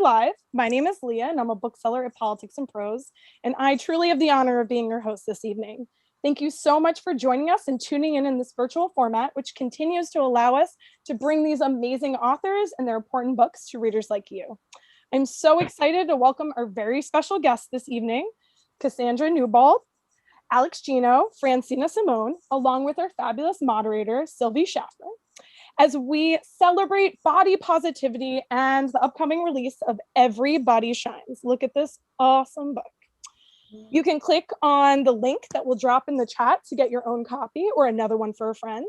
live. My name is Leah, and I'm a bookseller at Politics and Prose, and I truly have the honor of being your host this evening. Thank you so much for joining us and tuning in this virtual format, which continues to allow us to bring these amazing authors and their important books to readers like you. I'm so excited to welcome our very special guests this evening, Cassandra Newbold, Alex Gino, Francina Simone, along with our fabulous moderator, Sylvie Shaffer, as we celebrate body positivity and the upcoming release of Everybody Shines. Look at this awesome book. You can click on the link that will drop in the chat to get your own copy or another one for a friend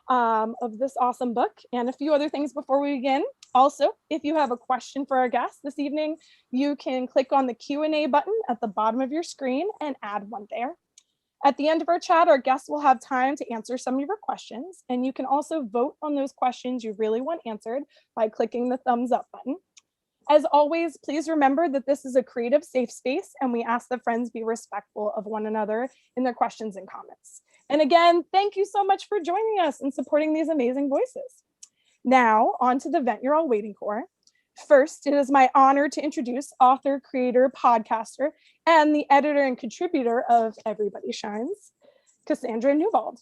of this awesome book, and a few other things before we begin. Also, if you have a question for our guests this evening, you can click on the Q&A button at the bottom of your screen and add one there. At the end of our chat, our guests will have time to answer some of your questions, and you can also vote on those questions you really want answered by clicking the thumbs up button. As always, please remember that this is a creative, safe space, and we ask that friends be respectful of one another in their questions and comments. And again, thank you so much for joining us and supporting these amazing voices. Now, on to the event you're all waiting for. First, it is my honor to introduce author, creator, podcaster, and the editor and contributor of Everybody Shines, Cassandra Newbold.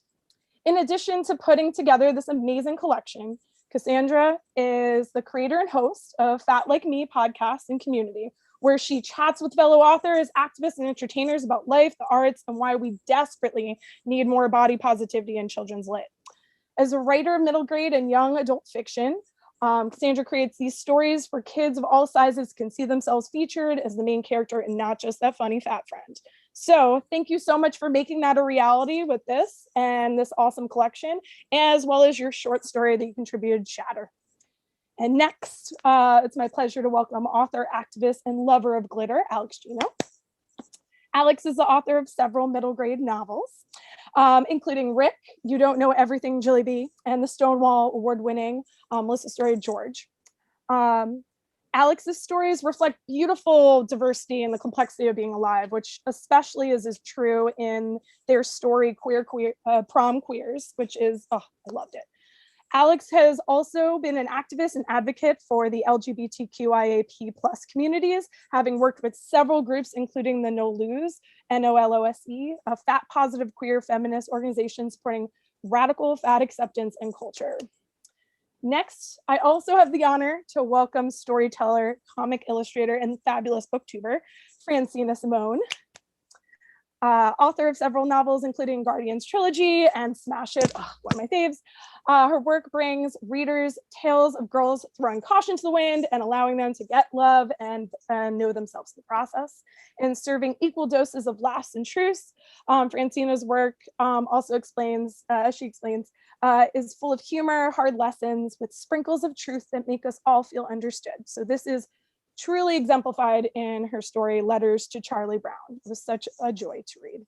In addition to putting together this amazing collection, Cassandra is the creator and host of Fat Like Me podcast and community, where she chats with fellow authors, activists, and entertainers about life, the arts, and why we desperately need more body positivity in children's lit. As a writer of middle grade and young adult fiction, Cassandra creates these stories for kids of all sizes can see themselves featured as the main character and not just that funny fat friend. So thank you so much for making that a reality with this and this awesome collection, as well as your short story that you contributed, Shatter. And next, it's my pleasure to welcome author, activist, and lover of glitter, Alex Gino. Alex is the author of several middle grade novels, including Rick, You Don't Know Everything, Jilly B, and the Stonewall award-winning Melissa story, George. Alex's stories reflect beautiful diversity and the complexity of being alive, which especially is true in their story, Prom Queers, which is, oh, I loved it. Alex has also been an activist and advocate for the LGBTQIAP+ communities, having worked with several groups, including the NOLOSE, NOLOSE, a fat positive queer feminist organization supporting radical fat acceptance and culture. Next, I also have the honor to welcome storyteller, comic illustrator, and fabulous booktuber, Francina Simone. Author of several novels, including Guardians Trilogy and Smash It, one of my faves. Her work brings readers tales of girls throwing caution to the wind and allowing them to get love and know themselves in the process, and serving equal doses of laughs and truths. Francina's work also explains, as she explains, is full of humor, hard lessons with sprinkles of truth that make us all feel understood. So this is truly exemplified in her story, Letters to Charlie Brown. It was such a joy to read.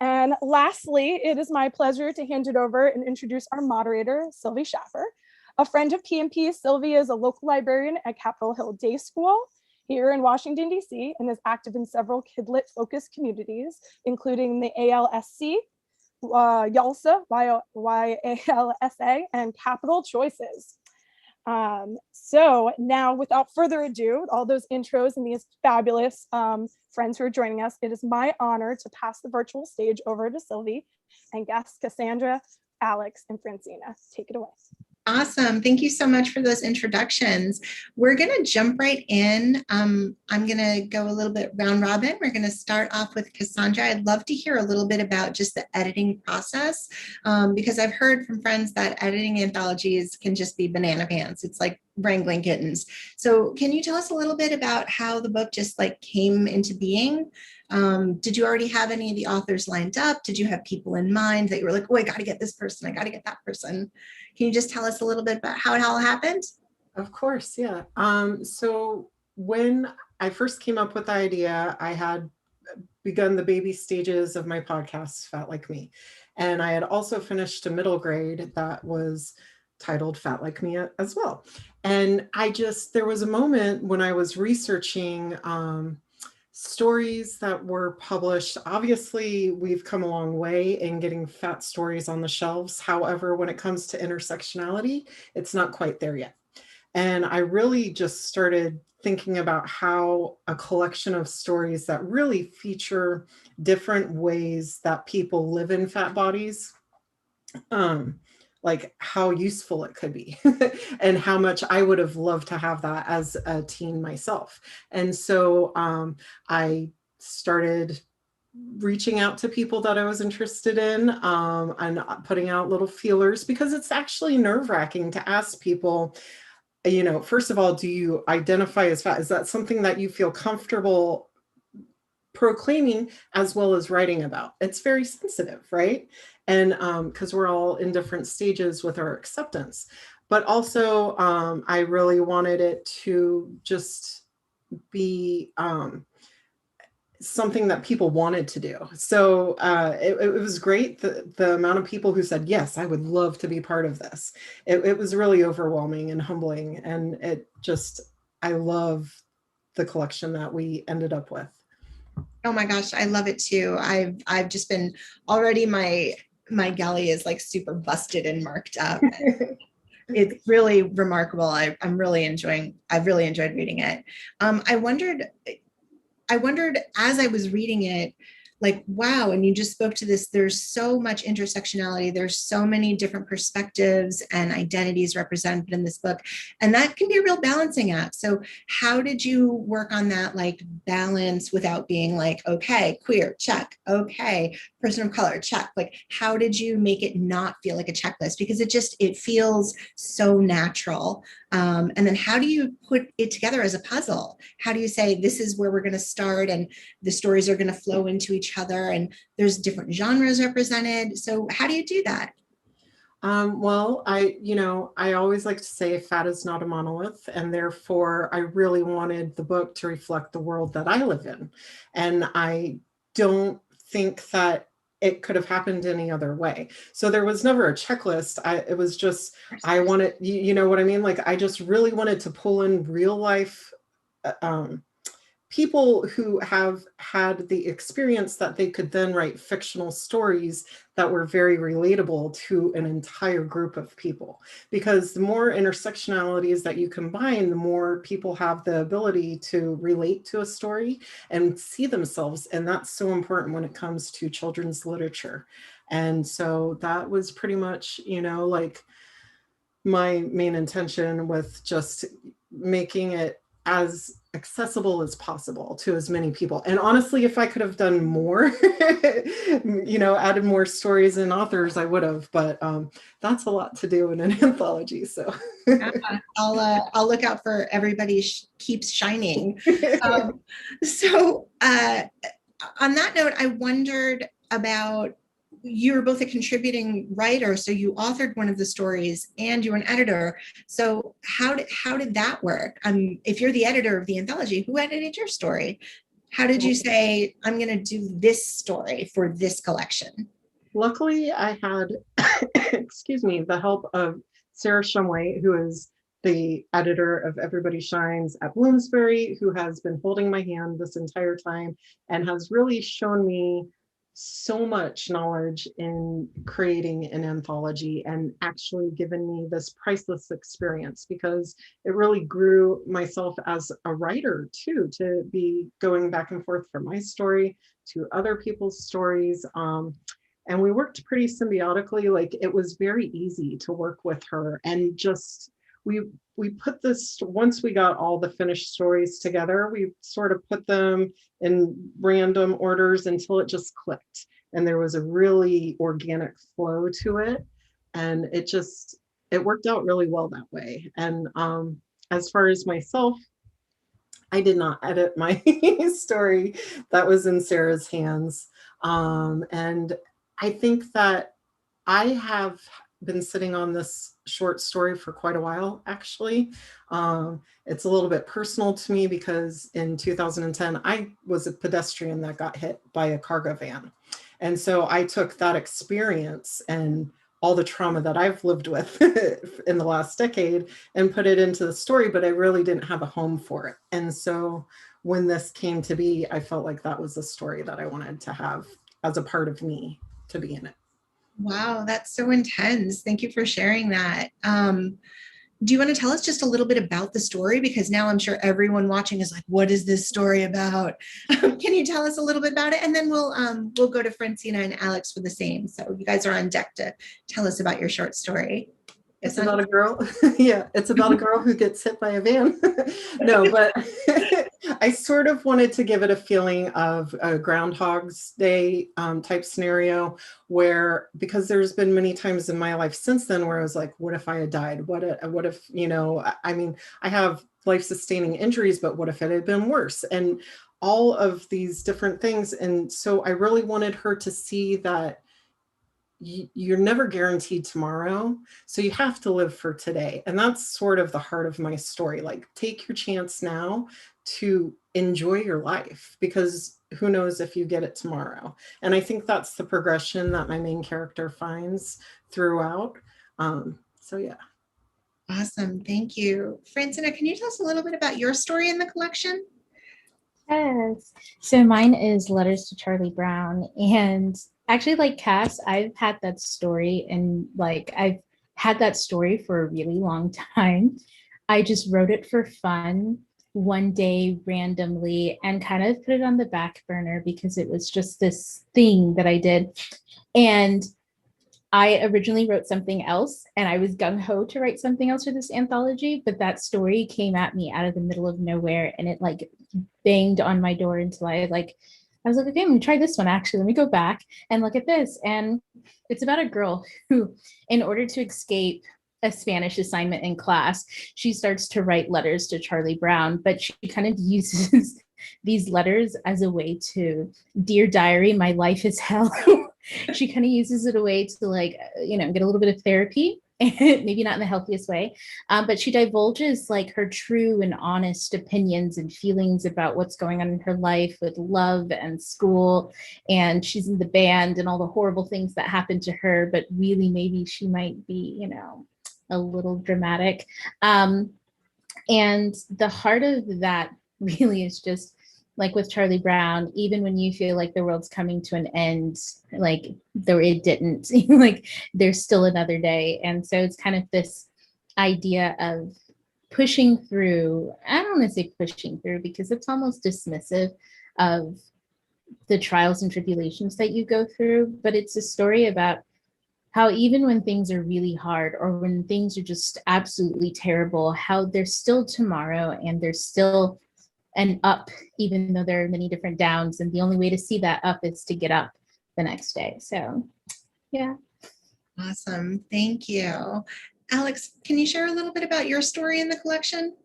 And lastly, it is my pleasure to hand it over and introduce our moderator, Sylvie Shaffer. A friend of PMP, Sylvie is a local librarian at Capitol Hill Day School here in Washington, D.C., and is active in several kidlit focused communities, including the ALSC, YALSA, YALSA, and Capital Choices. So now, without further ado, all those intros and these fabulous friends who are joining us, it is my honor to pass the virtual stage over to Sylvie and guests Cassandra, Alex, and Francina. Take it away. Awesome. Thank you so much for those introductions. We're going to jump right in. I'm going to go a little bit round robin. We're going to start off with Cassandra. I'd love to hear a little bit about just the editing process, because I've heard from friends that editing anthologies can just be banana pants. It's like wrangling kittens. So can you tell us a little bit about how the book just like came into being? Did you already have any of the authors lined up? Did you have people in mind that you were like, oh, I got to get this person, I got to get that person? Can you just tell us a little bit about how it all happened? Of course, yeah. So when I first came up with the idea, I had begun the baby stages of my podcast, Fat Like Me. And I had also finished a middle grade that was titled Fat Like Me as well. And there was a moment when I was researching stories that were published. Obviously, we've come a long way in getting fat stories on the shelves. However, when it comes to intersectionality, it's not quite there yet. And I really just started thinking about how a collection of stories that really feature different ways that people live in fat bodies, like how useful it could be and how much I would have loved to have that as a teen myself. And so I started reaching out to people that I was interested in, and putting out little feelers, because it's actually nerve-wracking to ask people, you know, first of all, do you identify as fat? Is that something that you feel comfortable proclaiming as well as writing about? It's very sensitive, right? And because we're all in different stages with our acceptance. But also, I really wanted it to just be something that people wanted to do. So it was great, the amount of people who said, yes, I would love to be part of this. It was really overwhelming and humbling. And it just, I love the collection that we ended up with. Oh my gosh, I love it too. I've just been already, my galley is like super busted and marked up. It's really remarkable. I've really enjoyed reading it. I wondered as I was reading it, like, wow, and you just spoke to this, there's so much intersectionality, there's so many different perspectives and identities represented in this book, and that can be a real balancing act. So how did you work on that, like, balance without being like, okay, queer, check, okay, person of color, check? Like, how did you make it not feel like a checklist? Because it feels so natural. And then how do you put it together as a puzzle? How do you say, this is where we're going to start, and the stories are going to flow into each other, and there's different genres represented? So how do you do that? Well, I always like to say fat is not a monolith, and therefore I really wanted the book to reflect the world that I live in. And I don't think that it could have happened any other way. So there was never a checklist. It was just, I wanted, you know what I mean? Like, I just really wanted to pull in real life, people who have had the experience that they could then write fictional stories that were very relatable to an entire group of people. Because the more intersectionalities that you combine, the more people have the ability to relate to a story and see themselves. And that's so important when it comes to children's literature. And so that was pretty much, like, my main intention with just making it as accessible as possible to as many people. And honestly, if I could have done more, added more stories and authors, I would have, but that's a lot to do in an anthology. So I'll look out for everybody keeps shining. So on that note, I wondered about, you were both a contributing writer, so you authored one of the stories and you're an editor. So how did that work? If you're the editor of the anthology, who edited your story? How did you say, I'm going to do this story for this collection? Luckily, I had, excuse me, the help of Sarah Shumway, who is the editor of Everybody Shines at Bloomsbury, who has been holding my hand this entire time and has really shown me so much knowledge in creating an anthology, and actually given me this priceless experience, because it really grew myself as a writer too, to be going back and forth from my story to other people's stories. And we worked pretty symbiotically. Like, it was very easy to work with her, and just we put this, once we got all the finished stories together, we sort of put them in random orders until it just clicked, and there was a really organic flow to it, and it worked out really well that way. And as far as myself, I did not edit my story. That was in Sarah's hands. And I think that I have been sitting on this short story for quite a while, actually. It's a little bit personal to me because in 2010, I was a pedestrian that got hit by a cargo van. And so I took that experience and all the trauma that I've lived with in the last decade and put it into the story, but I really didn't have a home for it. And so when this came to be, I felt like that was the story that I wanted to have as a part of me to be in it. Wow, that's so intense. Thank you for sharing that. do you want to tell us just a little bit about the story? Because now I'm sure everyone watching is like, what is this story about? Can you tell us a little bit about it? And then we'll go to Francina and Alex for the same. So you guys are on deck to tell us about your short story. It's about a girl. Yeah, it's about a girl who gets hit by a van. No, but I sort of wanted to give it a feeling of a Groundhog's Day type scenario where, because there's been many times in my life since then where I was like, what if I had died? What if, I mean, I have life-sustaining injuries, but what if it had been worse? And all of these different things. And so I really wanted her to see that you're never guaranteed tomorrow. So you have to live for today. And that's sort of the heart of my story. Like, take your chance now to enjoy your life, because who knows if you get it tomorrow. And I think that's the progression that my main character finds throughout. So yeah. Awesome. Thank you. Francina, can you tell us a little bit about your story in the collection? Yes. So mine is Letters to Charlie Brown. And actually, like Cass, I've had that story, and like I've had that story for a really long time. I just wrote it for fun one day randomly and kind of put it on the back burner because it was just this thing that I did. And I originally wrote something else, and I was gung-ho to write something else for this anthology, but that story came at me out of the middle of nowhere, and it like banged on my door until I was like, okay, I'm gonna try this one actually. Let me go back and look at this. And it's about a girl who, in order to escape a Spanish assignment in class, she starts to write letters to Charlie Brown, but she kind of uses these letters as a way to, dear diary, my life is hell. She kind of uses it a way to get a little bit of therapy, maybe not in the healthiest way, but she divulges like her true and honest opinions and feelings about what's going on in her life with love and school, and she's in the band and all the horrible things that happened to her, but really maybe she might be, a little dramatic. And the heart of that really is just like with Charlie Brown, even when you feel like the world's coming to an end, like though it didn't, like there's still another day. And so it's kind of this idea of pushing through. I don't want to say pushing through because it's almost dismissive of the trials and tribulations that you go through, but it's a story about how even when things are really hard or when things are just absolutely terrible, how there's still tomorrow and there's still an up, even though there are many different downs. And the only way to see that up is to get up the next day. So, yeah. Awesome. Thank you. Alex, can you share a little bit about your story in the collection?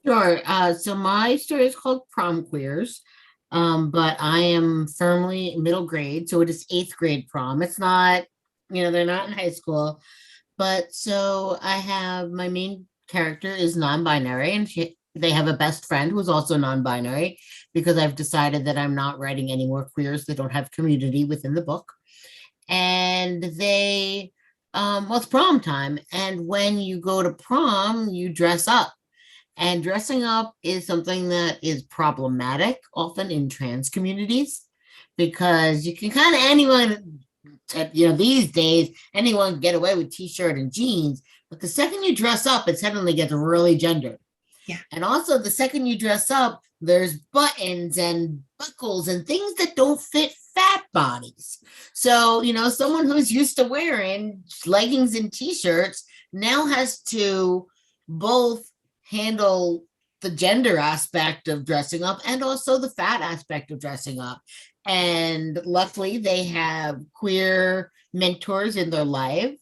Sure. So my story is called Prom Queers, but I am firmly middle grade. So it is 8th grade prom. It's not, they're not in high school. But so I have, my main character is non-binary, and they have a best friend who's also non-binary, because I've decided that I'm not writing any more queers that don't have community within the book. And it's prom time. And when you go to prom, you dress up. And dressing up is something that is problematic often in trans communities, because you can kind of anyone, these days, anyone can get away with t-shirt and jeans. But the second you dress up, it suddenly gets really gendered. Yeah. And also the second you dress up, there's buttons and buckles and things that don't fit fat bodies. So, someone who's used to wearing leggings and t-shirts now has to both handle the gender aspect of dressing up and also the fat aspect of dressing up. And luckily they have queer mentors in their life,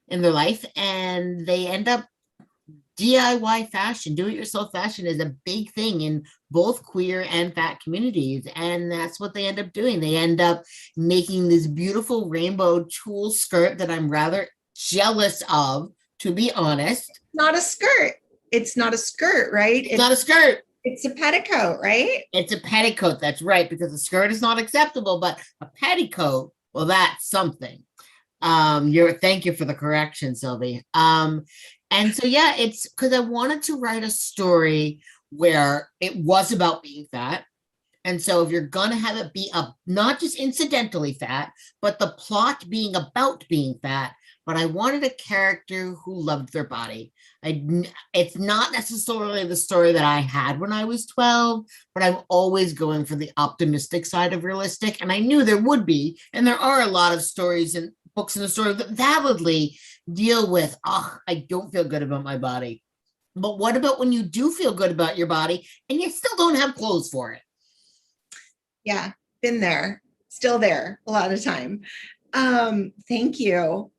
and they end up DIY fashion, do-it-yourself fashion is a big thing in both queer and fat communities. And that's what they end up doing. They end up making this beautiful rainbow tulle skirt that I'm rather jealous of, to be honest. Not a skirt. It's not a skirt, right? It's not a skirt. It's a petticoat, right? It's a petticoat. That's right, because a skirt is not acceptable, but a petticoat, well, that's something. Thank you for the correction, Sylvie. And so, yeah, it's because I wanted to write a story where it was about being fat. And so if you're going to have it be not just incidentally fat, but the plot being about being fat, but I wanted a character who loved their body. It's not necessarily the story that I had when I was 12, but I'm always going for the optimistic side of realistic. And I knew there would be, and there are a lot of stories and books in the story that validly deal with, oh, I don't feel good about my body. But what about when you do feel good about your body and you still don't have clothes for it? Yeah, been there, still there a lot of time. Thank you.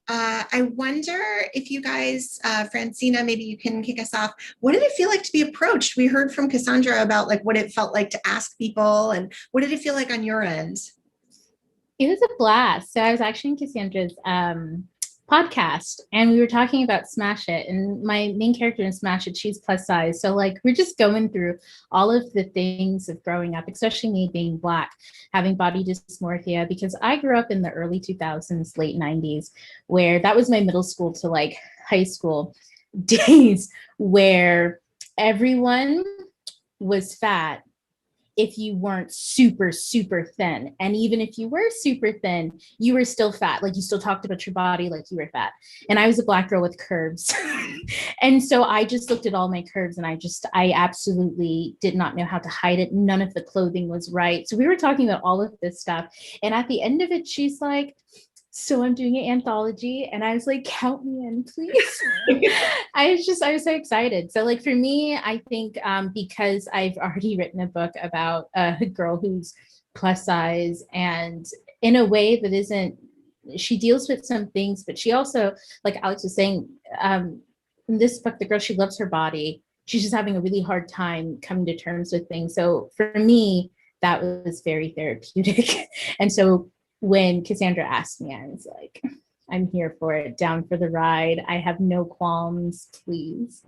I wonder if you guys, Francina, maybe you can kick us off. What did it feel like to be approached? We heard from Cassandra about like what it felt like to ask people, and what did it feel like on your end? It was a blast. So I was actually in Cassandra's podcast, and we were talking about Smash It, and my main character in Smash It, she's plus size. So like we're just going through all of the things of growing up, especially me being Black, having body dysmorphia, because I grew up in the early 2000s, late 90s, where that was my middle school to like high school days, where everyone was fat if you weren't super, super thin. And even if you were super thin, you were still fat. Like you still talked about your body like you were fat. And I was a Black girl with curves. And so I just looked at all my curves, and I absolutely did not know how to hide it. None of the clothing was right. So we were talking about all of this stuff. And at the end of it, she's like, so I'm doing an anthology. And I was like, count me in, please. I was so excited. So like for me, I think because I've already written a book about a girl who's plus size, and in a way that isn't, she deals with some things, but she also, like Alex was saying, in this book, the girl, she loves her body. She's just having a really hard time coming to terms with things. So for me, that was very therapeutic. And so when Cassandra asked me, I was like, I'm here for it, down for the ride. I have no qualms, please.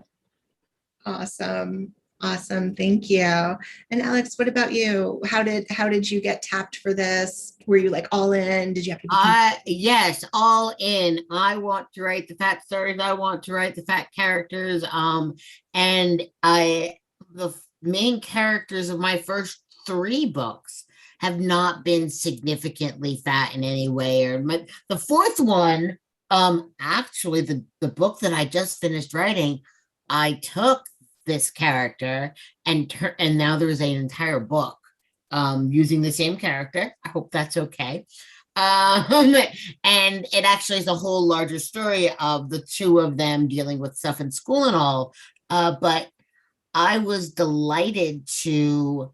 Awesome. Awesome. Thank you. And Alex, what about you? How did you get tapped for this? Were you like all in? Did you have to be Yes, all in. I want to write the fat stories. I want to write the fat characters. And the main characters of my first 3 books have not been significantly fat in any way. Or the 4th one, actually the book that I just finished writing, I took this character and now there's an entire book using the same character. I hope that's okay. And it actually is a whole larger story of the 2 of them dealing with stuff in school and all. But I was delighted to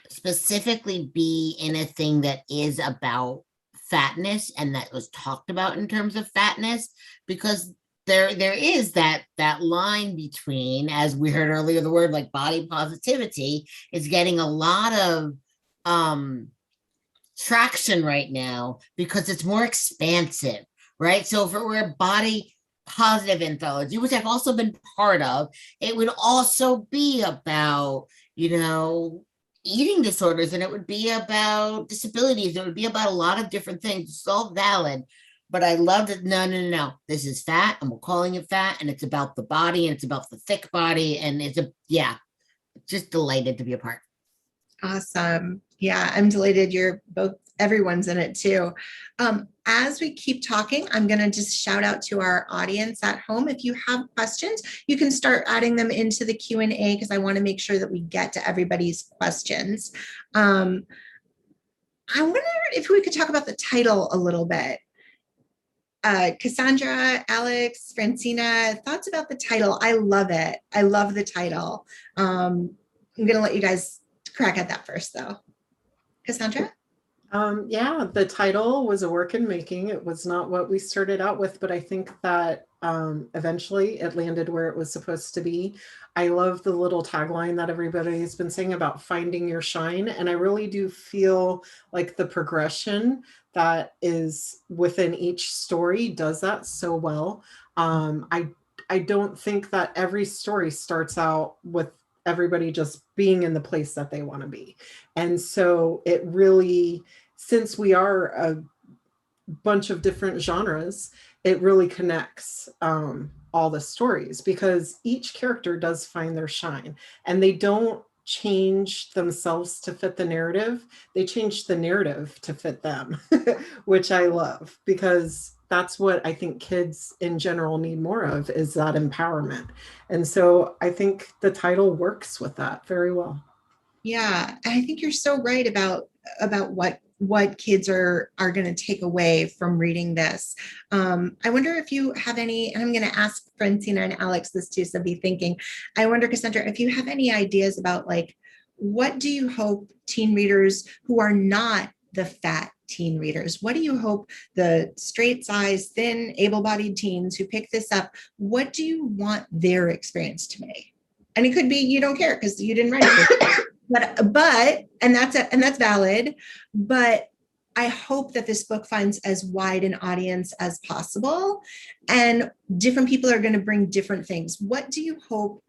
specifically be in a thing that is about fatness and that was talked about in terms of fatness, because there is that line between, as we heard earlier, the word like body positivity is getting a lot of traction right now because it's more expansive, right? So if it were a body positive anthology, which I've also been part of, it would also be about, eating disorders, and it would be about disabilities. It would be about a lot of different things. It's all valid. But I loved it. No. This is fat, and we're calling it fat, and it's about the body, and it's about the thick body, and just delighted to be a part. Awesome. Yeah, I'm delighted everyone's in it too. As we keep talking, I'm going to just shout out to our audience at home. If you have questions, you can start adding them into the Q&A because I want to make sure that we get to everybody's questions. I wonder if we could talk about the title a little bit. Cassandra, Alex, Francina, thoughts about the title? I love it. I love the title. I'm going to let you guys crack at that first though. Cassandra? Yeah, the title was a work in making. It was not what we started out with, but I think that eventually it landed where it was supposed to be. I love the little tagline that everybody's been saying about finding your shine. And I really do feel like the progression that is within each story does that so well. I don't think that every story starts out with everybody just being in the place that they want to be. And so it really, since we are a bunch of different genres, it really connects all the stories because each character does find their shine and they don't change themselves to fit the narrative. They change the narrative to fit them, which I love because that's what I think kids in general need more of, is that empowerment. And so I think the title works with that very well. Yeah, I think you're so right about what kids are going to take away from reading this. I wonder if you have any, and I'm going to ask Francina and Alex this too, so be thinking. I wonder, Cassandra, if you have any ideas about, like, what do you hope teen readers who are not the fat teen readers, what do you hope the straight size, thin, able-bodied teens who pick this up, what do you want their experience to be? And it could be you don't care because you didn't write it. But and that's valid, but I hope that this book finds as wide an audience as possible, and different people are going to bring different things. What do you hope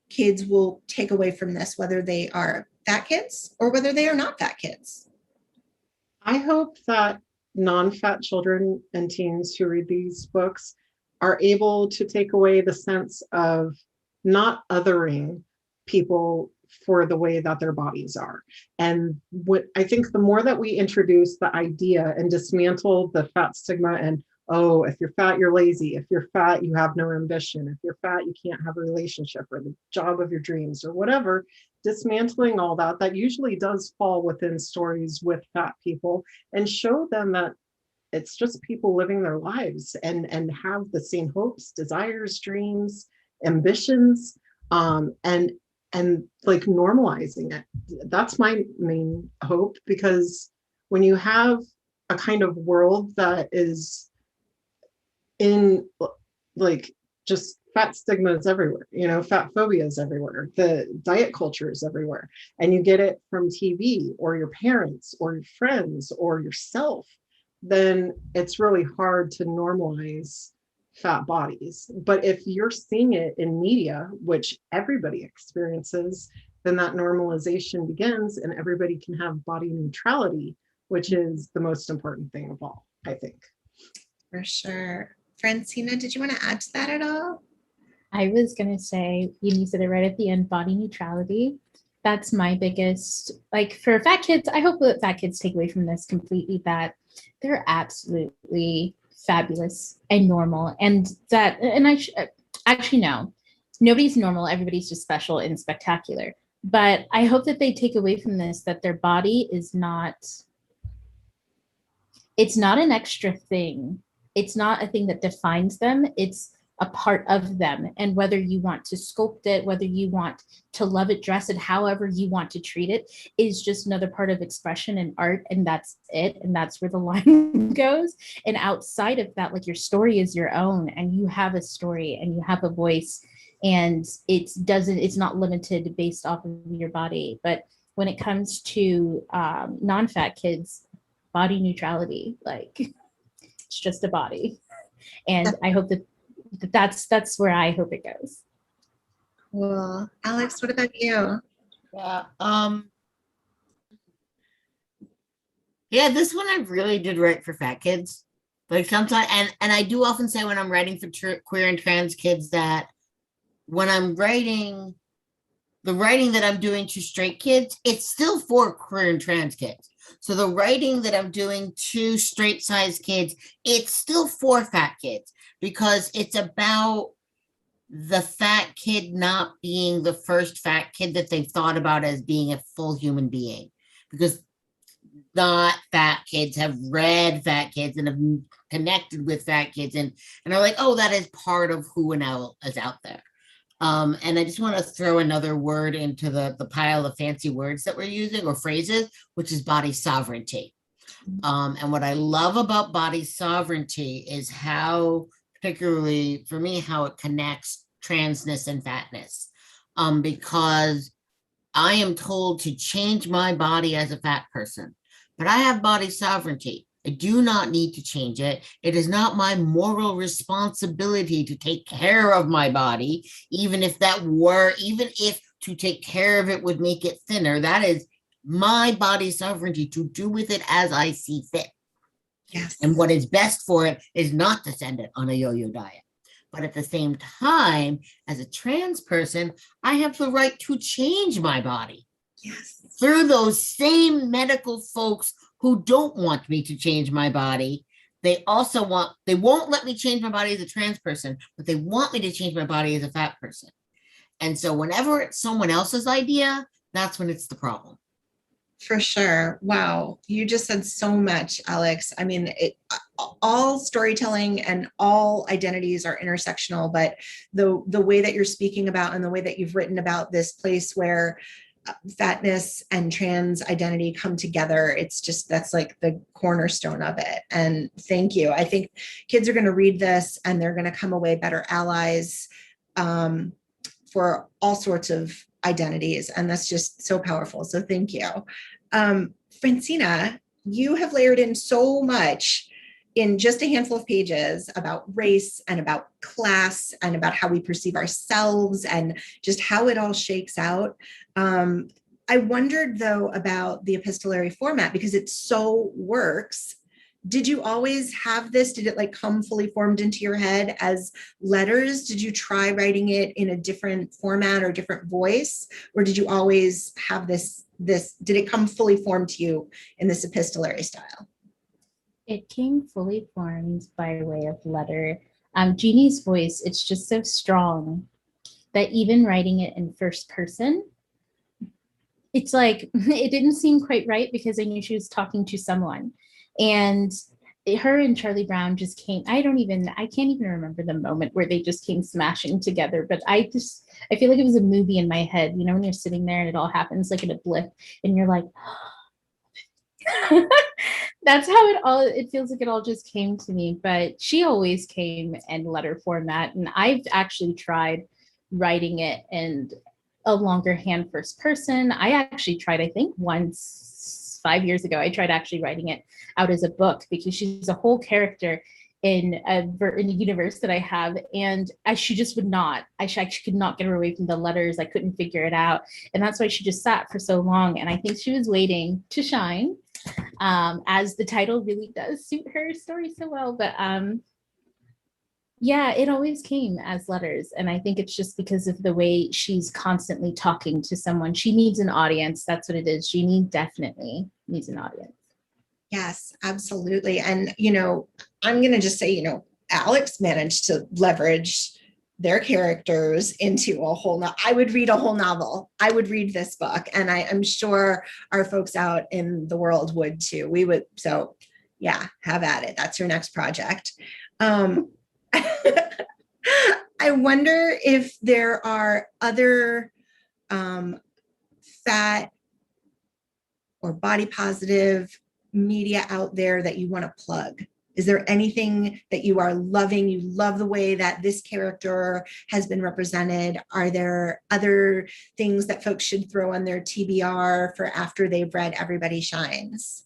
kids will take away from this, whether they are fat kids or whether they are not fat kids? I hope that non-fat children and teens who read these books are able to take away the sense of not othering people for the way that their bodies are. And what I think, the more that we introduce the idea and dismantle the fat stigma, and, oh, if you're fat, you're lazy. If you're fat, you have no ambition. If you're fat, you can't have a relationship or the job of your dreams or whatever. Dismantling all that, that usually does fall within stories with fat people, and show them that it's just people living their lives and have the same hopes, desires, dreams, ambitions, and like normalizing it. That's my main hope, because when you have a kind of world that is in, like, just fat stigma is everywhere, fat phobia is everywhere, the diet culture is everywhere, and you get it from TV or your parents or your friends or yourself, then it's really hard to normalize fat bodies. But if you're seeing it in media, which everybody experiences, then that normalization begins, and everybody can have body neutrality, which is the most important thing of all, I think. For sure. Francina, did you want to add to that at all? I was going to say, you said it right at the end, body neutrality. That's my biggest, like, for fat kids, I hope that fat kids take away from this completely that they're absolutely fabulous and normal, and actually no, nobody's normal, everybody's just special and spectacular. But I hope that they take away from this that their body is not, it's not an extra thing, it's not a thing that defines them, it's a part of them. And whether you want to sculpt it, whether you want to love it, dress it, however you want to treat it, is just another part of expression and art. And that's it. And that's where the line goes. And outside of that, like, your story is your own, and you have a story and you have a voice, and it's not limited based off of your body. But when it comes to non-fat kids, body neutrality, like, it's just a body. And I hope that's where I hope it goes. Cool. Alex, what about you? Yeah, this one I really did write for fat kids. Like, sometimes, and I do often say when I'm writing for queer and trans kids that when I'm writing, the writing that I'm doing to straight kids, it's still for queer and trans kids. So the writing that I'm doing to straight size kids, it's still for fat kids, because it's about the fat kid not being the first fat kid that they've thought about as being a full human being. Because not fat kids have read fat kids and have connected with fat kids and are like, oh, that is part of who and how is out there. And I just want to throw another word into the pile of fancy words that we're using, or phrases, which is body sovereignty. And what I love about body sovereignty is how, particularly for me, how it connects transness and fatness. Because I am told to change my body as a fat person, but I have body sovereignty. I do not need to change it. It is not my moral responsibility to take care of my body, even if to take care of it would make it thinner. That is my body sovereignty to do with it as I see fit. Yes. And what is best for it is not to send it on a yo-yo diet. But at the same time, as a trans person, I have the right to change my body. Yes. Through those same medical folks who don't want me to change my body, they won't let me change my body as a trans person, but they want me to change my body as a fat person. And so whenever it's someone else's idea, that's when it's the problem. For sure. Wow. You just said so much, Alex. I mean, all storytelling and all identities are intersectional, but the way that you're speaking about and the way that you've written about this place where fatness and trans identity come together, that's like the cornerstone of it. And thank you. I think kids are going to read this and they're going to come away better allies for all sorts of identities. And that's just so powerful. So thank you. Francina, you have layered in so much in just a handful of pages about race and about class and about how we perceive ourselves and just how it all shakes out. I wondered though about the epistolary format because it so works. Did you always have this? Did it like come fully formed into your head as letters? Did you try writing it in a different format or different voice? Or did you always have this, did it come fully formed to you in this epistolary style? It came fully formed by way of letter. Jeannie's voice, it's just so strong that even writing it in first person, it's like, it didn't seem quite right because I knew she was talking to someone. And her and Charlie Brown just came, I can't even remember the moment where they just came smashing together, but I feel like it was a movie in my head, you know, when you're sitting there and it all happens like in a blip and you're like, that's how it feels like it all just came to me. But she always came in letter format. And I've actually tried writing it in a longer hand first person. I actually tried, I think once 5 years ago, I tried actually writing it out as a book because she's a whole character in a universe that I have, and she just would not. I could not get her away from the letters. I couldn't figure it out, and that's why she just sat for so long. And I think she was waiting to shine, as the title really does suit her story so well. But yeah, it always came as letters. And I think it's just because of the way she's constantly talking to someone. She needs an audience. That's what it is. She definitely needs an audience. Yes, absolutely. And, you know, I'm going to just say, you know, Alex managed to leverage their characters into a whole, I would read a whole novel. I would read this book. And I'm sure our folks out in the world would too. We would. So yeah, have at it. That's your next project. I wonder if there are other fat or body positive media out there that you want to plug. Is there anything that you are loving? You love the way that this character has been represented. Are there other things that folks should throw on their TBR for after they've read Everybody Shines?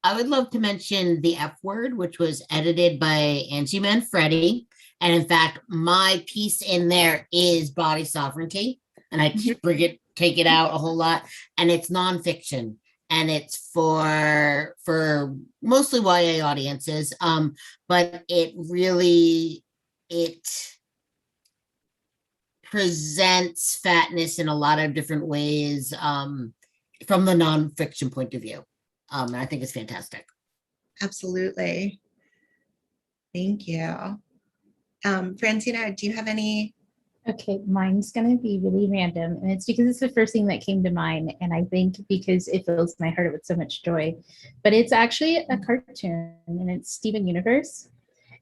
I would love to mention The F Word, which was edited by Angie Manfredi. And in fact, my piece in there is body sovereignty. And I take it out a whole lot. And it's nonfiction. And it's for mostly YA audiences. But it presents fatness in a lot of different ways from the nonfiction point of view. And I think it's fantastic. Absolutely. Thank you. Francina, do you have any? Okay, mine's going to be really random. And it's because it's the first thing that came to mind. And I think because it fills my heart with so much joy. But it's actually a cartoon and it's Steven Universe.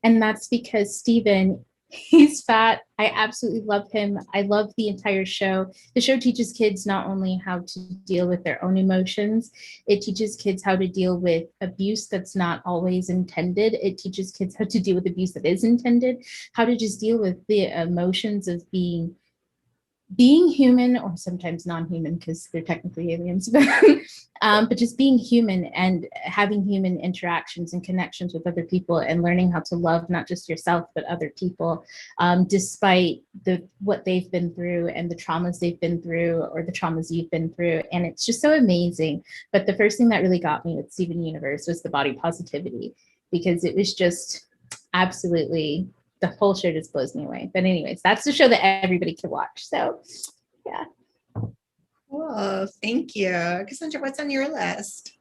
And that's because Steven, he's fat. I absolutely love him. I love the entire show. The show teaches kids not only how to deal with their own emotions, it teaches kids how to deal with abuse that's not always intended. It teaches kids how to deal with abuse that is intended, how to just deal with the emotions of being human, or sometimes non-human because they're technically aliens, but just being human and having human interactions and connections with other people and learning how to love not just yourself but other people, despite what they've been through and the traumas they've been through or the traumas you've been through. And it's just so amazing. But the first thing that really got me with Steven Universe was the body positivity, because it was just absolutely, the whole show just blows me away. But anyways, that's the show that everybody can watch. So yeah. Well, thank you. Cassandra, what's on your list?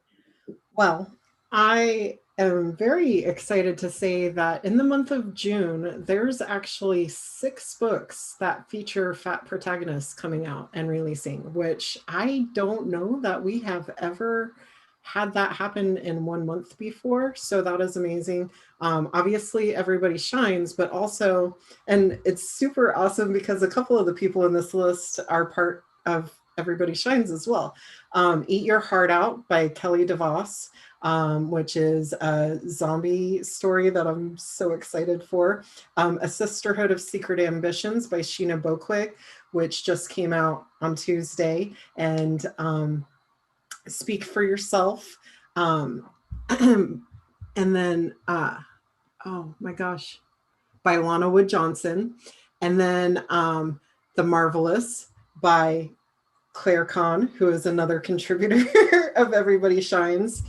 Well, I am very excited to say that in the month of June, there's actually 6 books that feature fat protagonists coming out and releasing, which I don't know that we have ever had that happen in 1 month before. So that is amazing. Obviously, everybody shines, but also, and it's super awesome because a couple of the people in this list are part of Everybody Shines as well. Eat Your Heart Out by Kelly DeVos, which is a zombie story that I'm so excited for. A Sisterhood of Secret Ambitions by Sheena Boquig, which just came out on Tuesday, and Speak for Yourself. And then, oh my gosh, by Lana Wood Johnson. And then The Marvelous by Claire Kahn, who is another contributor of Everybody Shines.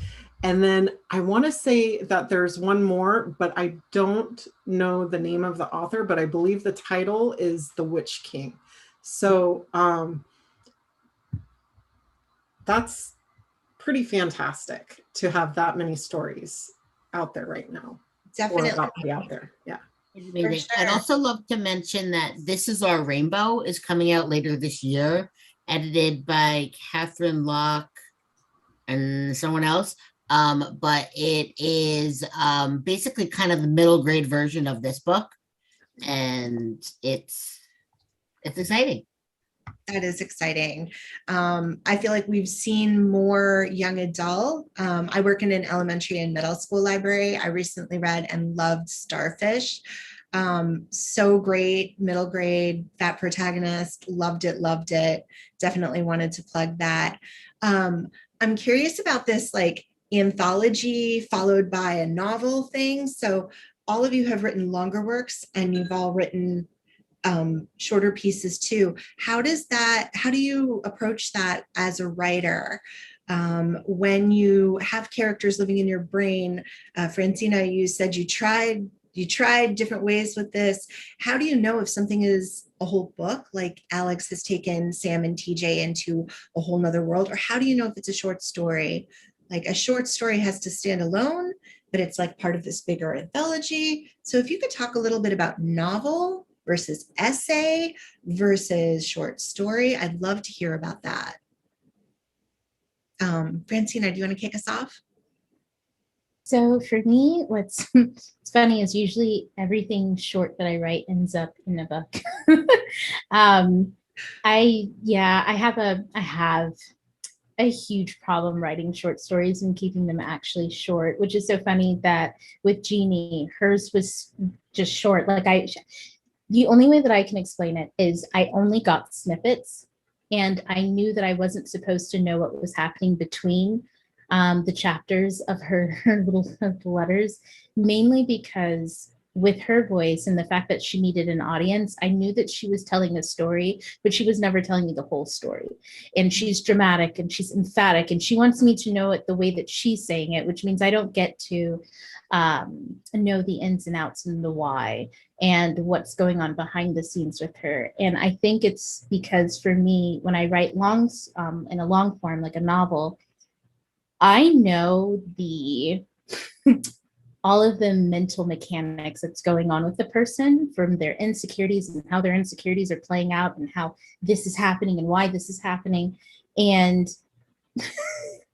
And then I want to say that there's one more, but I don't know the name of the author, but I believe the title is The Witch King. So that's pretty fantastic to have that many stories out there right now. Definitely. Or about to be out there. Yeah. Amazing. sure. I'd also love to mention that This Is Our Rainbow is coming out later this year, edited by Catherine Locke and someone else. But it is basically kind of the middle grade version of this book, and it's exciting. That is exciting. I feel like we've seen more young adult. I work in an elementary and middle school library. I recently read and loved Starfish. So great, middle grade, fat protagonist, loved it, loved it. Definitely wanted to plug that. I'm curious about this like anthology followed by a novel thing. So all of you have written longer works and you've all written shorter pieces too. How do you approach that as a writer? When you have characters living in your brain, Francina, you said you tried different ways with this. How do you know if something is a whole book, like Alex has taken Sam and TJ into a whole nother world? Or how do you know if it's a short story? Like a short story has to stand alone, but it's like part of this bigger anthology. So if you could talk a little bit about novel versus essay versus short story, I'd love to hear about that. Francina, do you want to kick us off? So for me, what's it's funny is usually everything short that I write ends up in a book. I have a huge problem writing short stories and keeping them actually short, which is so funny that with Jeannie, hers was just short. The only way that I can explain it is I only got snippets, and I knew that I wasn't supposed to know what was happening between the chapters of her little letters, mainly because with her voice and the fact that she needed an audience, I knew that she was telling a story, but she was never telling me the whole story. And she's dramatic and she's emphatic and she wants me to know it the way that she's saying it, which means I don't get to know the ins and outs and the why and what's going on behind the scenes with her. And I think it's because for me, when I write longs in a long form, like a novel, I know all of the mental mechanics that's going on with the person, from their insecurities and how their insecurities are playing out and how this is happening and why this is happening. And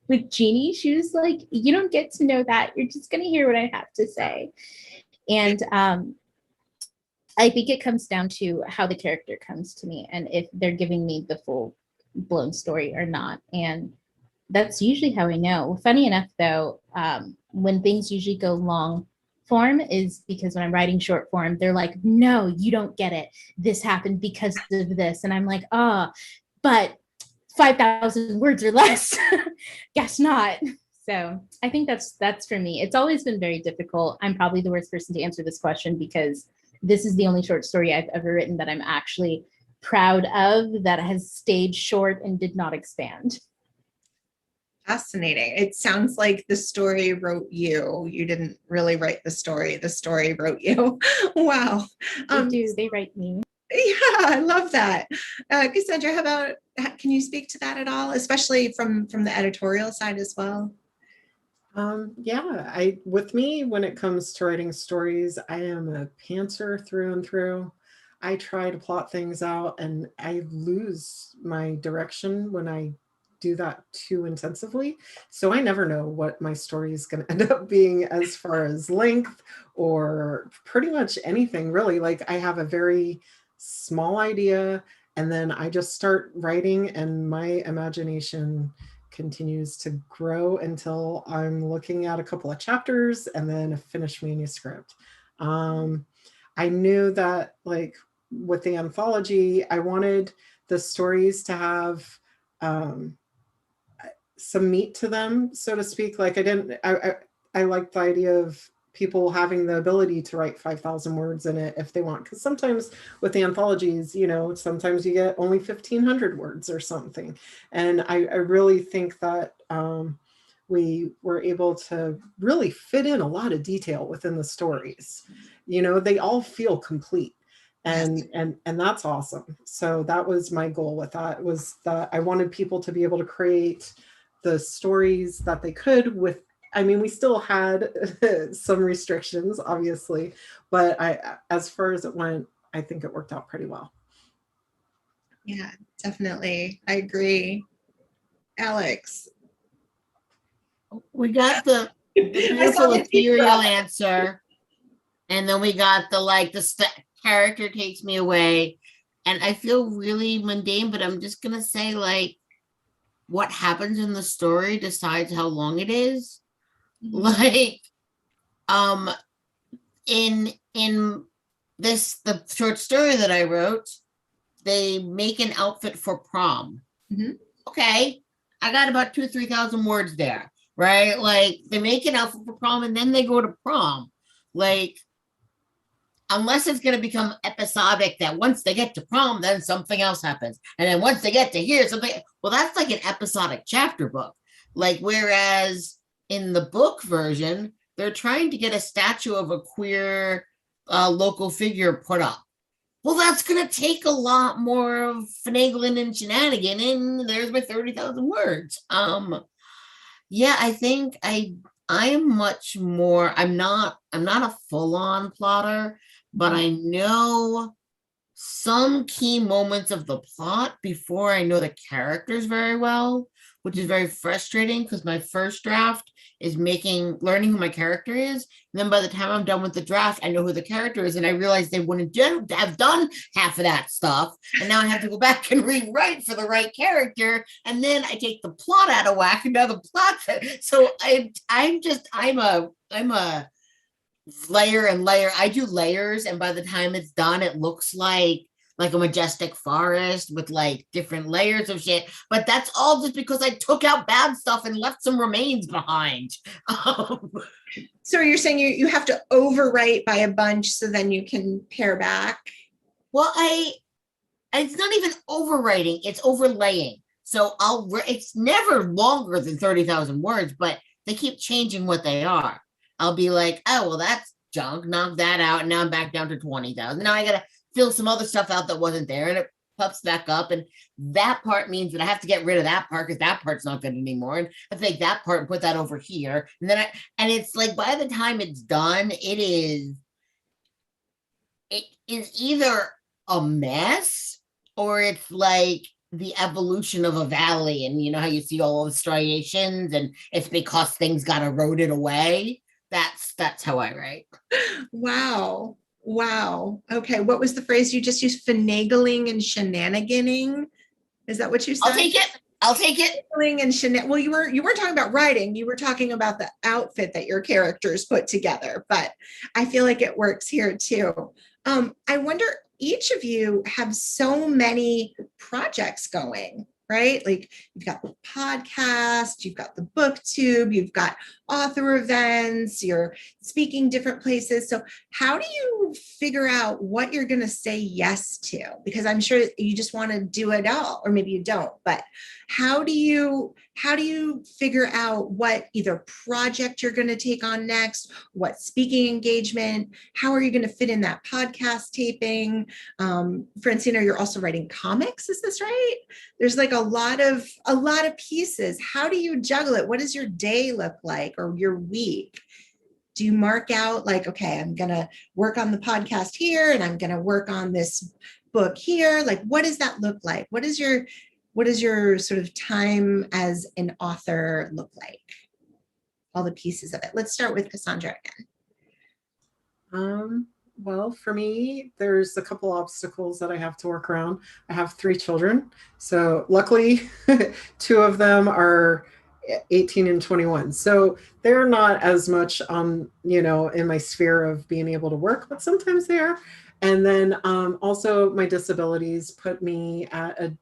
with Jeannie, she was like, you don't get to know that. You're just going to hear what I have to say. And I think it comes down to how the character comes to me and if they're giving me the full blown story or not. And that's usually how I know. Funny enough, though, when things usually go long form is because when I'm writing short form, they're like, no, you don't get it. This happened because of this. And I'm like, but 5,000 words or less. Guess not. So I think that's for me. It's always been very difficult. I'm probably the worst person to answer this question because this is the only short story I've ever written that I'm actually proud of that has stayed short and did not expand. Fascinating. It sounds like the story wrote you. You didn't really write the story wrote you. Wow. They write me. Yeah, I love that. Cassandra, can you speak to that at all, especially from the editorial side as well? Yeah, with me, when it comes to writing stories, I am a pantser through and through. I try to plot things out and I lose my direction when I do that too intensively. So I never know what my story is going to end up being as far as length or pretty much anything really. Like I have a very small idea and then I just start writing and my imagination continues to grow until I'm looking at a couple of chapters and then a finished manuscript. I knew that like with the anthology, I wanted the stories to have some meat to them, so to speak. Like I liked the idea of people having the ability to write 5,000 words in it if they want. Because sometimes with the anthologies, you know, sometimes you get only 1,500 words or something. And I really think that we were able to really fit in a lot of detail within the stories. You know, they all feel complete. And that's awesome. So that was my goal with that, was that I wanted people to be able to create the stories that they could with, I mean, we still had some restrictions, obviously, but as far as it went, I think it worked out pretty well. Yeah, definitely. I agree. Alex. We got the beautiful ethereal answer. And then we got the character takes me away. And I feel really mundane, but I'm just going to say like, what happens in the story decides how long it is. Like, in the short story that I wrote, they make an outfit for prom. Okay, I got about 2,000-3,000 words there, right? Like they make an outfit for prom and then they go to prom. Like, unless it's going to become episodic that once they get to prom, then something else happens. And then once they get to here, something, well, that's like an episodic chapter book. Like, whereas in the book version, they're trying to get a statue of a queer local figure put up. Well, that's going to take a lot more of finagling and shenanigan, and there's my 30,000 words. Yeah, I think I'm much more, I'm not a full-on plotter, but I know some key moments of the plot before I know the characters very well, which is very frustrating because my first draft is learning who my character is. And then by the time I'm done with the draft, I know who the character is. And I realize they wouldn't have done half of that stuff. And now I have to go back and rewrite for the right character. And then I take the plot out of whack and now the plot. So I'm a layer and layer. I do layers. And by the time it's done, it looks like a majestic forest with like different layers of shit. But that's all just because I took out bad stuff and left some remains behind. So you're saying you have to overwrite by a bunch so then you can pare back? Well, it's not even overwriting, it's overlaying. So it's never longer than 30,000 words, but they keep changing what they are. I'll be like, oh, well, that's junk, knock that out. And now I'm back down to 20,000. Now I got to fill some other stuff out that wasn't there, and it pops back up. And that part means that I have to get rid of that part because that part's not good anymore. And I take that part and put that over here. And then and it's like, by the time it's done, it is either a mess or it's like the evolution of a valley. And you know how you see all those striations and it's because things got eroded away. That's how I write. Wow. Okay. What was the phrase you just used? Finagling and shenaniganing? Is that what you said? I'll take it. Well, you weren't talking about writing. You were talking about the outfit that your characters put together, but I feel like it works here too. I wonder, each of you have so many projects going, right? Like you've got the podcast, you've got the booktube, you've got author events, you're speaking different places. So how do you figure out what you're going to say yes to? Because I'm sure you just want to do it all, or maybe you don't, but how do you figure out what either project you're going to take on next, what speaking engagement, how are you going to fit in that podcast taping? Francina, you're also writing comics, is this right? There's like a lot of pieces. How do you juggle it? What does your day look like, or your week? Do you mark out like, okay, I'm going to work on the podcast here and I'm going to work on this book here? Like, what does that look like? What does your sort of time as an author look like? All the pieces of it. Let's start with Cassandra again. Well, for me, there's a couple obstacles that I have to work around. I have 3 children. So luckily, 2 of them are 18 and 21. So they're not as much in my sphere of being able to work, but sometimes they are. And then also my disabilities put me at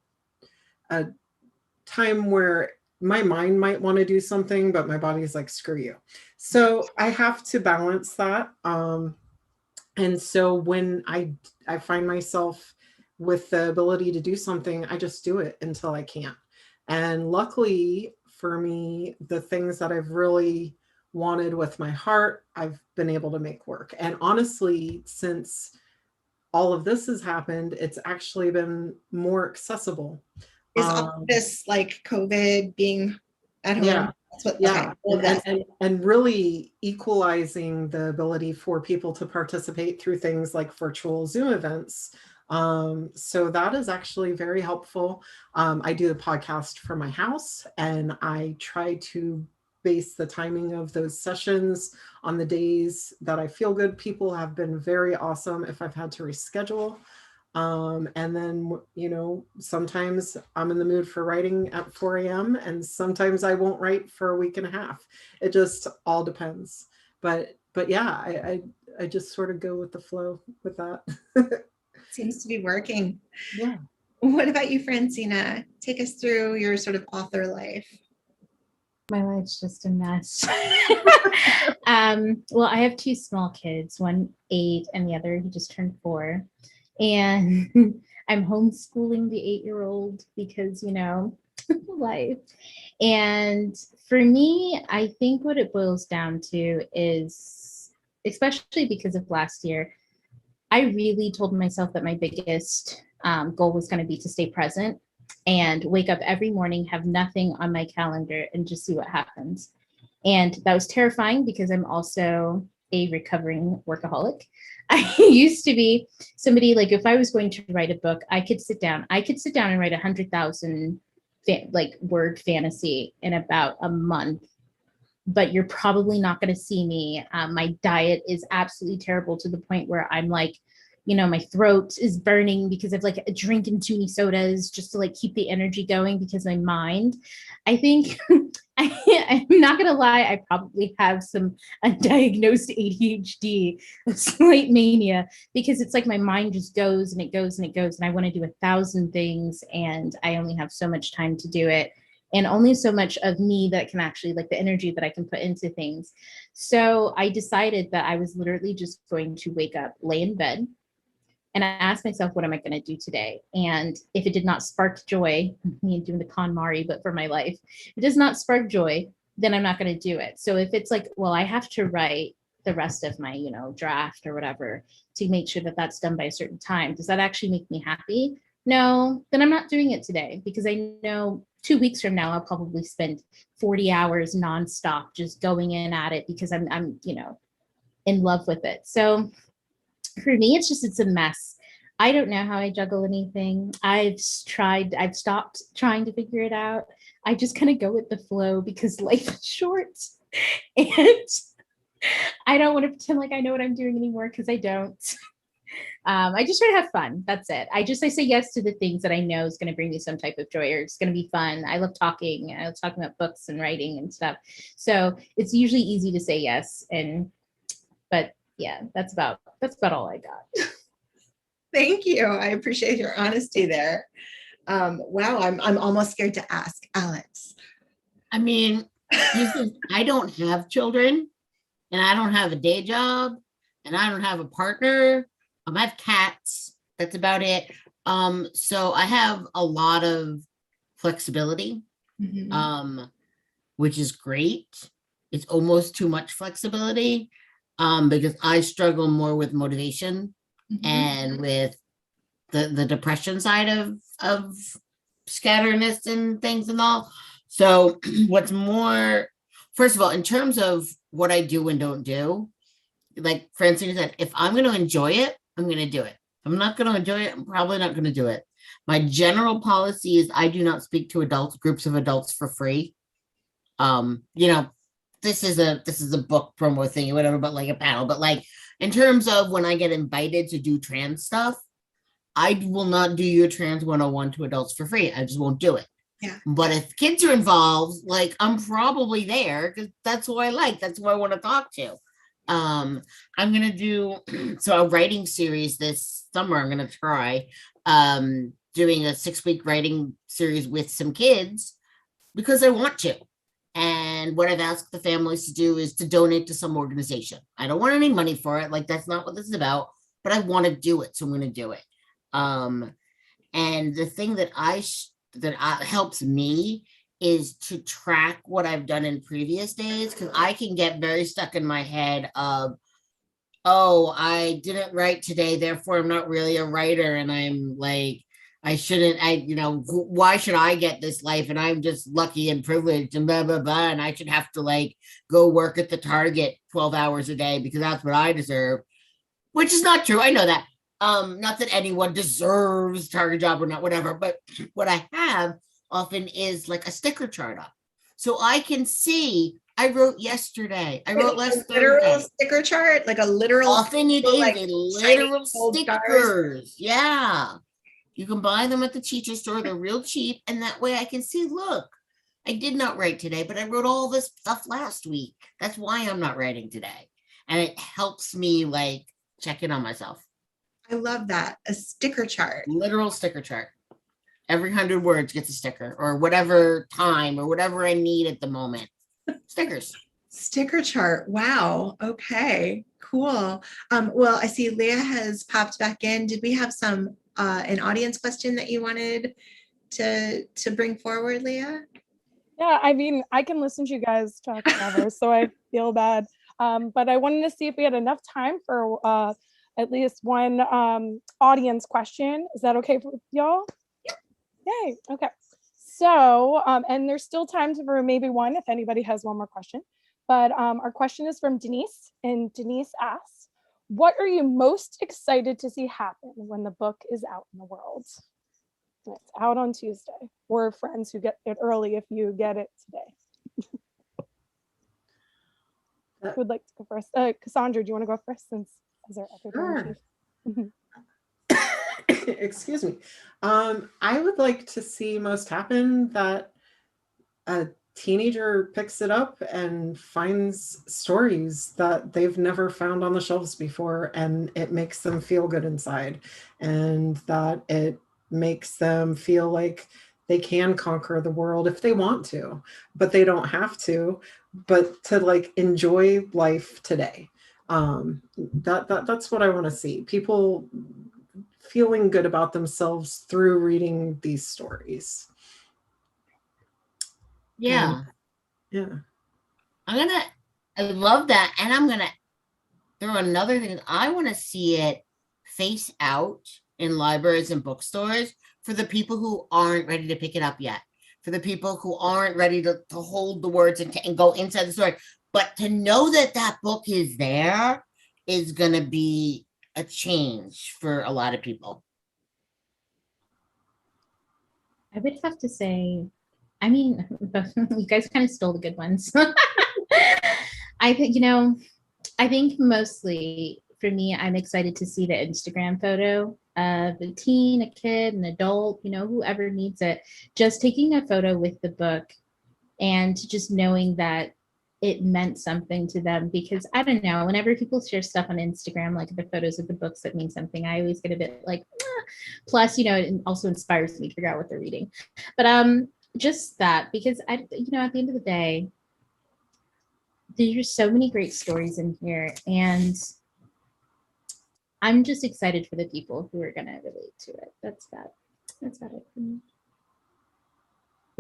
a time where my mind might want to do something, but my body's like, screw you. So I have to balance that. And so when I find myself with the ability to do something, I just do it until I can't. And luckily for me, the things that I've really wanted with my heart, I've been able to make work. And honestly, since all of this has happened, it's actually been more accessible. Is all this like COVID being at home? Yeah. That's what, Yeah. okay. And really equalizing the ability for people to participate through things like virtual Zoom events. So that is actually very helpful. I do the podcast from my house, and I try to base the timing of those sessions on the days that I feel good. People have been very awesome if I've had to reschedule. And then, sometimes I'm in the mood for writing at 4 a.m. and sometimes I won't write for a week and a half. It just all depends. But yeah, I just sort of go with the flow with that. Seems to be working. Yeah. What about you, Francina? Take us through your sort of author life. My life's just a mess. Well, I have 2 small kids, one 8 and the other who just turned 4. And I'm homeschooling the 8-year-old because, life. And for me, I think what it boils down to is, especially because of last year, I really told myself that my biggest goal was going to be to stay present and wake up every morning, have nothing on my calendar, and just see what happens. And that was terrifying because I'm also a recovering workaholic. I used to be somebody, like, if I was going to write a book, I could sit down and write 100,000 word fantasy in about a month. But you're probably not going to see me. My diet is absolutely terrible to the point where I'm like, my throat is burning because I've drinking too many sodas just to keep the energy going, because my mind, I think, I'm not going to lie, I probably have some undiagnosed ADHD, a slight mania, because it's like my mind just goes and it goes and it goes, and I want to do 1,000 things, and I only have so much time to do it. And only so much of me that can actually, the energy that I can put into things. So I decided that I was literally just going to wake up, lay in bed, and I asked myself, what am I going to do today? And if it did not spark joy, me doing the KonMari, but for my life, if it does not spark joy, then I'm not going to do it. So if it's I have to write the rest of my, draft or whatever to make sure that that's done by a certain time, does that actually make me happy? No, then I'm not doing it today, because I know 2 weeks from now, I'll probably spend 40 hours nonstop just going in at it because I'm in love with it. So for me, it's a mess. I don't know how I juggle anything. I've stopped trying to figure it out. I just kind of go with the flow because life is short. And I don't want to pretend like I know what I'm doing anymore, because I don't. I just try to have fun. That's it. I say yes to the things that I know is going to bring me some type of joy, or it's going to be fun. I love talking. I love talking about books and writing and stuff. So it's usually easy to say yes. But yeah, that's about all I got. Thank you. I appreciate your honesty there. Wow, I'm almost scared to ask Alex. I mean, I don't have children, and I don't have a day job, and I don't have a partner. I have cats. That's about it. So I have a lot of flexibility, which is great. It's almost too much flexibility, because I struggle more with motivation and with the depression side of scatterness and things and all. So what's more, first of all, in terms of what I do and don't do, like Francine said, if I'm going to enjoy it, I'm going to do it. If I'm not going to enjoy it, I'm probably not going to do it. My general policy is I do not speak to adults, groups of adults for free. You know, this is a book promo thing or whatever, but like a panel. But like in terms of when I get invited to do trans stuff, I will not do your trans 101 to adults for free. I just won't do it. Yeah. But if kids are involved, like I'm probably there because that's who I like. That's who I want to talk to. I'm gonna do so a writing series this summer. I'm gonna try doing a 6-week writing series with some kids because I want to. And what I've asked the families to do is to donate to some organization. I don't want any money for it. Like that's not what this is about, but I want to do it. So I'm going to do it. And the thing that helps me is to track what I've done in previous days. Cause I can get very stuck in my head of, oh, I didn't write today. Therefore I'm not really a writer. And I'm like, why should I get this life? And I'm just lucky and privileged and blah, blah, blah. And I should have to like go work at the Target 12 hours a day because that's what I deserve, which is not true. I know that. Not that anyone deserves Target job or not, whatever, but what I have often is like a sticker chart up. So I can see I wrote yesterday. I wrote last Thursday. Literal sticker chart, like a literal. Often it is like a literal stickers. Yeah. You can buy them at the teacher store. They're real cheap. And that way I can see, look, I did not write today, but I wrote all this stuff last week. That's why I'm not writing today. And it helps me like check in on myself. I love that. A sticker chart. Literal sticker chart. Every 100 words gets a sticker or whatever time or whatever I need at the moment. Stickers. Sticker chart. Wow. Okay. Cool. Well, I see Leah has popped back in. Did we have an audience question that you wanted to bring forward, Leah? Yeah, I mean, I can listen to you guys talk forever, so I feel bad. But I wanted to see if we had enough time for at least one audience question. Is that okay for y'all? Yay. Okay. So, and there's still time for maybe one if anybody has one more question. But our question is from Denise, and Denise asks, what are you most excited to see happen when the book is out in the world? It's out on Tuesday. Or friends who get it early if you get it today. Who would like to go first? Cassandra, do you want to go first since is there Sure. Excuse me. I would like to see most happen that a teenager picks it up and finds stories that they've never found on the shelves before, and it makes them feel good inside, and that it makes them feel like they can conquer the world if they want to, but they don't have to, but to like enjoy life today. That's what I want to see. People feeling good about themselves through reading these stories. Yeah. Yeah. I love that. And I'm gonna throw another thing. I want to see it face out in libraries and bookstores for the people who aren't ready to pick it up yet, for the people who aren't ready to hold the words and go inside the story. But to know that that book is there is going to be a change for a lot of people. I would have to say, I mean, you guys kind of stole the good ones. I think mostly for me, I'm excited to see the Instagram photo of a teen, a kid, an adult, whoever needs it, just taking a photo with the book and just knowing that it meant something to them. Because I don't know, whenever people share stuff on Instagram, like the photos of the books that mean something, I always get a bit like, plus, it also inspires me to figure out what they're reading. But just that, because at the end of the day, there's so many great stories in here, and I'm just excited for the people who are going to relate to it. That's about it for me.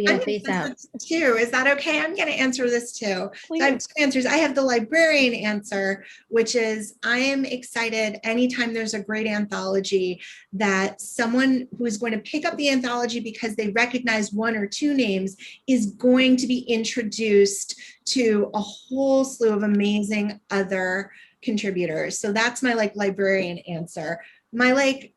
Sophia, gonna face answer out. this too. Is that okay? I'm going to answer this too. So I have Please. two answers. I have the librarian answer, which is I am excited anytime there's a great anthology that someone who is going to pick up the anthology because they recognize one or two names is going to be introduced to a whole slew of amazing other contributors. So that's my like librarian answer. My like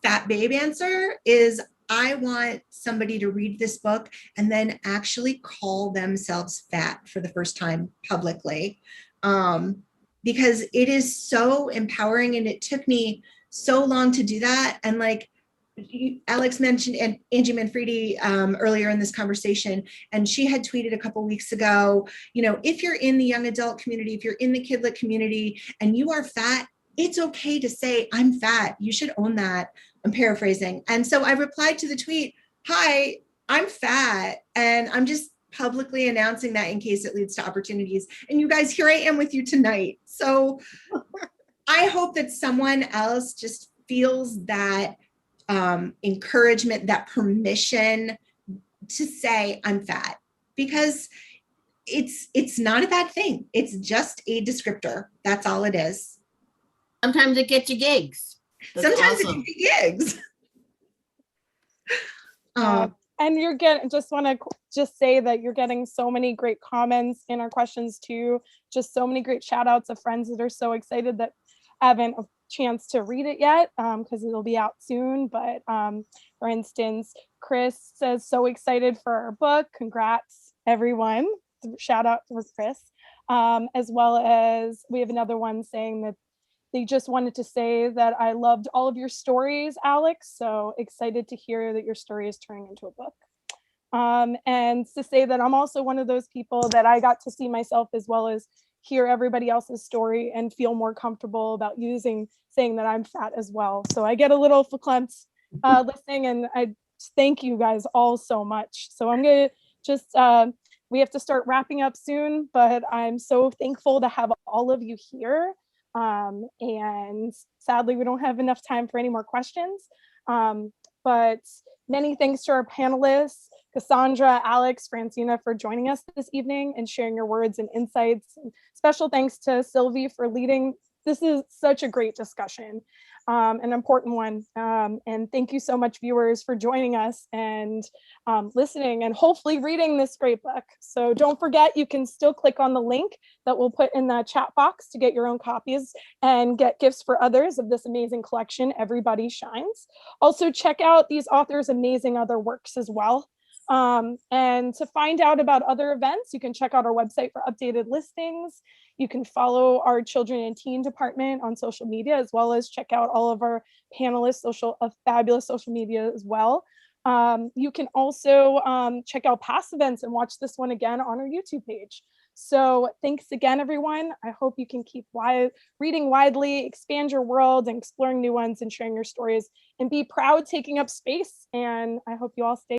fat babe answer is I want somebody to read this book and then actually call themselves fat for the first time publicly. Because it is so empowering and it took me so long to do that. And like Alex mentioned and Angie Manfredi earlier in this conversation, and she had tweeted a couple weeks ago, you know, if you're in the young adult community, if you're in the kidlit community and you are fat, it's okay to say, I'm fat. You should own that. I'm paraphrasing. And so I replied to the tweet, hi, I'm fat. And I'm just publicly announcing that in case it leads to opportunities. And you guys, here I am with you tonight. So I hope that someone else just feels that encouragement, that permission to say I'm fat, because it's not a bad thing. It's just a descriptor. That's all it is. Sometimes it gets you gigs. That's Sometimes awesome. it can be gigs. And you're getting, just want to just say that you're getting so many great comments in our questions too. Just so many great shout outs of friends that are so excited that haven't a chance to read it yet because it'll be out soon. But for instance, Chris says, so excited for our book. Congrats, everyone. Shout out for Chris. As well as we have another one saying that they just wanted to say that I loved all of your stories, Alex. So excited to hear that your story is turning into a book. And to say that I'm also one of those people that I got to see myself as well as hear everybody else's story and feel more comfortable about saying that I'm fat as well. So I get a little verklempt listening, and I thank you guys all so much. So I'm gonna just, we have to start wrapping up soon, but I'm so thankful to have all of you here. And sadly, we don't have enough time for any more questions. But many thanks to our panelists, Cassandra, Alex, Francina, for joining us this evening and sharing your words and insights. And special thanks to Sylvie for leading. This is such a great discussion, an important one. And thank you so much, viewers, for joining us and listening and hopefully reading this great book. So don't forget, you can still click on the link that we'll put in the chat box to get your own copies and get gifts for others of this amazing collection, Everybody Shines. Also, check out these authors' amazing other works as well. And to find out about other events, you can check out our website for updated listings. You can follow our children and teen department on social media, as well as check out all of our panelists' fabulous social media as well. You can also check out past events and watch this one again on our YouTube page. So thanks again, everyone. I hope you can keep reading widely, expand your world, and exploring new ones and sharing your stories, and be proud taking up space. And I hope you all stay